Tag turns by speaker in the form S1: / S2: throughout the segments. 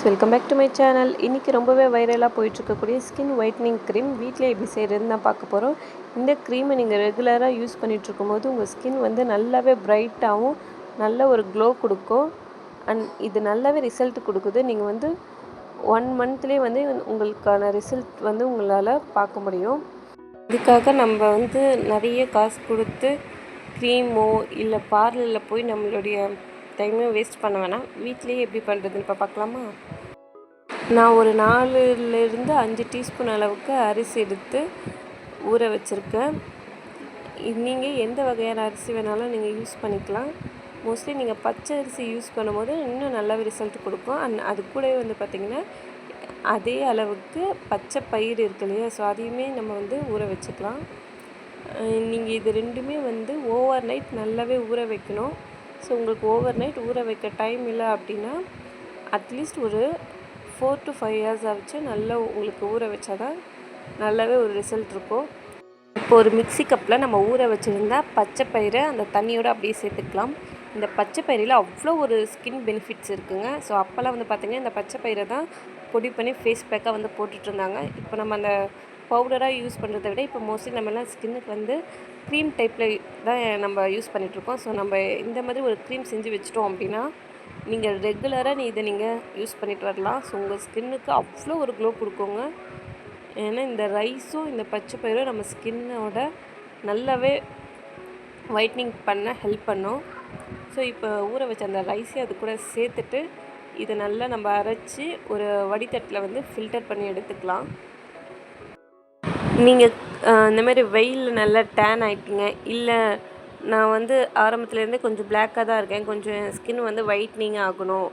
S1: Welcome back to my channel. இன்றைக்கி ரொம்பவே வைரலாக போயிட்டுருக்கக்கூடிய ஸ்கின் ஒயிட்னிங் க்ரீம் வீட்டிலே எப்படி செய்கிறதுன்னு தான் பார்க்க போகிறோம். இந்த க்ரீமை நீங்கள் ரெகுலராக யூஸ் பண்ணிகிட்ருக்கும் போது உங்கள் ஸ்கின் வந்து நல்லாவே ப்ரைட்டாகவும் நல்ல ஒரு க்ளோ கொடுக்கும். அண்ட் இது நல்லாவே ரிசல்ட் கொடுக்குது. நீங்கள் வந்து 1 மந்த்லேயே வந்து உங்களுக்கான ரிசல்ட் வந்து உங்களால் பார்க்க முடியும். இதுக்காக நம்ம வந்து நிறைய காசு கொடுத்து க்ரீமோ இல்லை பார்லரில் போய் நம்மளுடைய டைமே வேஸ்ட் பண்ண வேணாம். வீட்டிலேயே எப்படி பண்ணுறதுன்னு இப்போ பார்க்கலாமா? நான் ஒரு 4லேருந்து 5 டீஸ்பூன் அளவுக்கு அரிசி எடுத்து ஊற வச்சுருக்கேன். நீங்கள் எந்த வகையான அரிசி வேணாலும் நீங்கள் யூஸ் பண்ணிக்கலாம். மோஸ்ட்லி நீங்கள் பச்சை அரிசி யூஸ் பண்ணும்போது இன்னும் நல்லாவே ரிசல்ட் கொடுக்கும். அண்ட் அது கூடவே வந்து பார்த்திங்கன்னா அதே அளவுக்கு பச்சை பயிர் இருக்கு இல்லையா, ஸோ அதையுமே நம்ம வந்து ஊற வச்சுக்கலாம். நீங்கள் இது ரெண்டுமே வந்து ஓவர் நைட் நல்லாவே ஊற வைக்கணும். ஸோ உங்களுக்கு ஓவர் நைட் ஊற வைக்க டைம் இல்லை அப்படின்னா அட்லீஸ்ட் ஒரு 4 to 5 hours ஆச்சு நல்லா உங்களுக்கு ஊற வச்சா தான் நல்லாவே ஒரு ரிசல்ட் இருக்கும். இப்போ ஒரு மிக்ஸி கப்பில் நம்ம ஊற வச்சுருந்தா பச்சை பயிரை அந்த தண்ணியோடு அப்படியே சேர்த்துக்கலாம். இந்த பச்சை பயிரில் அவ்வளோ ஒரு ஸ்கின் பெனிஃபிட்ஸ் இருக்குங்க. ஸோ அப்போல்லாம் வந்து பார்த்திங்கன்னா இந்த பச்சை பயிரை தான் பொடி பண்ணி ஃபேஸ் பேக்காக வந்து போட்டுட்ருந்தாங்க. இப்போ நம்ம அந்த பவுடராக யூஸ் பண்ணுறதை விட இப்போ மோஸ்ட்லி நம்மலாம் ஸ்கின்னுக்கு வந்து க்ரீம் டைப்பில் தான் நம்ம யூஸ் பண்ணிகிட்ருக்கோம். ஸோ நம்ம இந்த மாதிரி ஒரு க்ரீம் செஞ்சு வச்சிட்டோம் அப்படின்னா நீங்கள் ரெகுலராக இதை நீங்கள் யூஸ் பண்ணிட்டு வரலாம். ஸோ உங்கள் ஸ்கின்னுக்கு அவ்வளோ ஒரு க்ளோ கொடுக்குங்க. ஏன்னா இந்த ரைஸும் இந்த பச்சை பயிரும் நம்ம ஸ்கின்னோட நல்லாவே ஒயிட்னிங் பண்ண ஹெல்ப் பண்ணும். ஸோ இப்போ ஊற வச்ச அந்த ரைஸையும் அது கூட சேர்த்துட்டு இதை நல்லா நம்ம அரைச்சி ஒரு வடித்தட்டில் வந்து ஃபில்டர் பண்ணி எடுத்துக்கலாம். நீங்கள் இந்தமாரி வெயிலில் நல்லா டேன் ஆகிட்டீங்க, இல்லை நான் வந்து ஆரம்பத்துலேருந்தே கொஞ்சம் பிளாக்காக தான் இருக்கேன், கொஞ்சம் ஸ்கின் வந்து ஒயிட்னிங் ஆகணும்,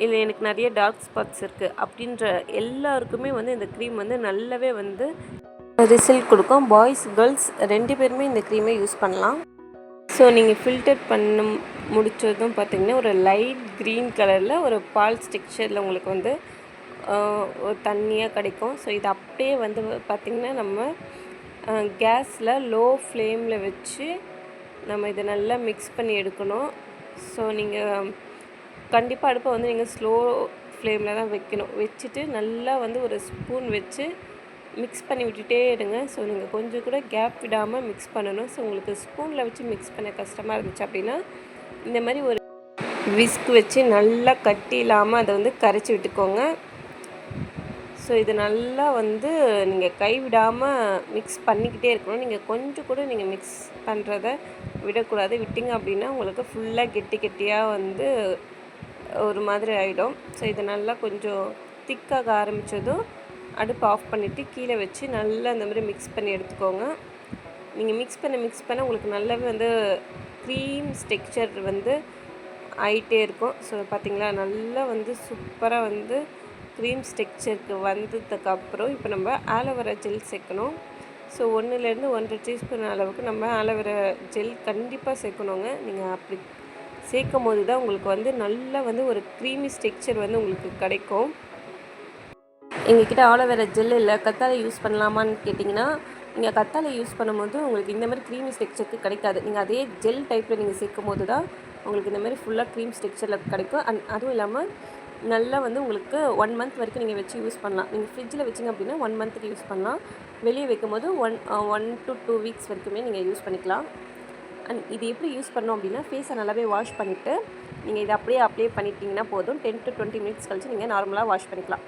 S1: இல்லை எனக்கு நிறைய டார்க் ஸ்பாட்ஸ் இருக்குது அப்படின்ற எல்லாருக்குமே வந்து இந்த க்ரீம் வந்து நல்லாவே வந்து ரிசல்ட் கொடுக்கும். பாய்ஸ் கேர்ள்ஸ் 2 பேருமே இந்த க்ரீமை யூஸ் பண்ணலாம். ஸோ நீங்கள் ஃபில்டர் பண்ண முடித்ததும் பார்த்திங்கன்னா ஒரு லைட் க்ரீன் கலரில் ஒரு பால் ஸ்டெக்சரில் உங்களுக்கு வந்து ஒரு தண்ணியாக கிடைக்கும். ஸோ இது அப்படியே வந்து பார்த்திங்கன்னா நம்ம கேஸில் லோ ஃப்ளேமில் வச்சு நம்ம இதை நல்லா மிக்ஸ் பண்ணி எடுக்கணும். ஸோ நீங்கள் கண்டிப்பாக அடுப்பை வந்து நீங்கள் ஸ்லோ ஃப்ளேமில் தான் வைக்கணும். வச்சுட்டு நல்லா வந்து ஒரு ஸ்பூன் வச்சு மிக்ஸ் பண்ணி விட்டுட்டே இருங்க. ஸோ நீங்கள் கொஞ்சம் கூட கேப் விடாமல் மிக்ஸ் பண்ணணும். ஸோ உங்களுக்கு ஸ்பூனில் வச்சு மிக்ஸ் பண்ண கஷ்டமாக இருந்துச்சு அப்படின்னா இந்த மாதிரி ஒரு விஸ்க் வச்சு நல்லா கட்டி இல்லாமல் அதை வந்து கரைச்சி விட்டுக்கோங்க. ஸோ இது நல்லா வந்து நீங்கள் கைவிடாமல் மிக்ஸ் பண்ணிக்கிட்டே இருக்கணும். நீங்கள் கொஞ்சம் கூட நீங்கள் மிக்ஸ் பண்ணுறத விடக்கூடாது. விட்டிங்க அப்படின்னா உங்களுக்கு ஃபுல்லாக கெட்டி கெட்டியாக வந்து ஒரு மாதிரி ஆகிடும். ஸோ இது நல்லா கொஞ்சம் திக்காக ஆரம்பித்ததும் அடுப்பு ஆஃப் பண்ணிவிட்டு கீழே வச்சு நல்லா அந்த மாதிரி மிக்ஸ் பண்ணி எடுத்துக்கோங்க. நீங்கள் மிக்ஸ் பண்ண உங்களுக்கு நல்லாவே வந்து க்ரீம் டெக்ஸ்சர் வந்து ஆகிட்டே இருக்கும். ஸோ பார்த்திங்களா, நல்லா வந்து சூப்பராக வந்து க்ரீம் டெக்ஸ்சருக்கு வந்ததுக்கப்புறம் இப்போ நம்ம ஆலோவேரா ஜெல் சேர்க்கணும். ஸோ 1லேருந்து 1.5 டீஸ்பூன் அளவுக்கு நம்ம ஆலோவேரா ஜெல் கண்டிப்பாக சேர்க்கணுங்க. நீங்கள் அப்படி சேர்க்கும் போது தான் உங்களுக்கு வந்து நல்லா வந்து ஒரு க்ரீமி டெக்ஸ்சர் வந்து உங்களுக்கு கிடைக்கும். எங்ககிட்ட ஆலோவேரா ஜெல் இல்லை, கத்தாழை யூஸ் பண்ணலாமான்னு கேட்டிங்கன்னா நீங்கள் கத்தாழை யூஸ் பண்ணும்போது உங்களுக்கு இந்த மாதிரி க்ரீமி டெக்ஸ்சருக்கு கிடைக்காது. நீங்கள் அதே ஜெல் டைப்பில் நீங்கள் சேர்க்கும் போது தான் உங்களுக்கு இந்த மாதிரி ஃபுல்லாக க்ரீம் டெக்ஸ்சரில் கிடைக்கும். அண்ட் அதுவும் இல்லாமல் நல்லா வந்து உங்களுக்கு 1 மந்த் வரைக்கும் நீங்கள் வச்சு யூஸ் பண்ணலாம். நீங்கள் ஃப்ரிட்ஜில் வச்சிங்க அப்படின்னா 1 மந்த்துக்கு யூஸ் பண்ணலாம். வெளியே வைக்கும் போது 1 to 2 வீக்ஸ் வரைக்குமே நீங்கள் யூஸ் பண்ணிக்கலாம். அண்ட் இது எப்படி யூஸ் பண்ணோம் அப்படின்னா ஃபேஸை நல்லாவே வாஷ் பண்ணிவிட்டு நீங்கள் இதை அப்படியே அப்ளை பண்ணிட்டீங்கன்னா போதும். 10 to 20 மினிட்ஸ் கழிச்சு நீங்கள் நார்மலாக வாஷ் பண்ணிக்கலாம்.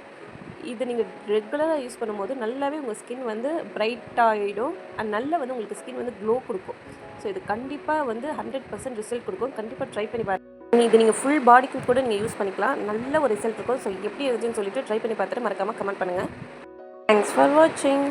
S1: இது நீங்கள் ரெகுலராக யூஸ் பண்ணும்போது நல்லாவே உங்கள் ஸ்கின் வந்து பிரைட்டாகிடும். அண்ட் நல்லா வந்து உங்களுக்கு ஸ்கின் வந்து க்ளோ கொடுக்கும். ஸோ இது கண்டிப்பாக வந்து 100% ரிசல்ட் கொடுக்கும். கண்டிப்பாக ட்ரை பண்ணி பாருங்கள். இது நீங்கள் ஃபுல் பாடிக்கு கூட நீங்கள் யூஸ் பண்ணிக்கலாம். நல்ல ஒரு ரிசல்ட் இருக்கும். ஸோ எப்படி இருந்துச்சுன்னு சொல்லிட்டு ட்ரை பண்ணி பார்த்துட்டு மறக்காமல் கமெண்ட் பண்ணுங்கள். தேங்க்ஸ் ஃபார் வாட்சிங்.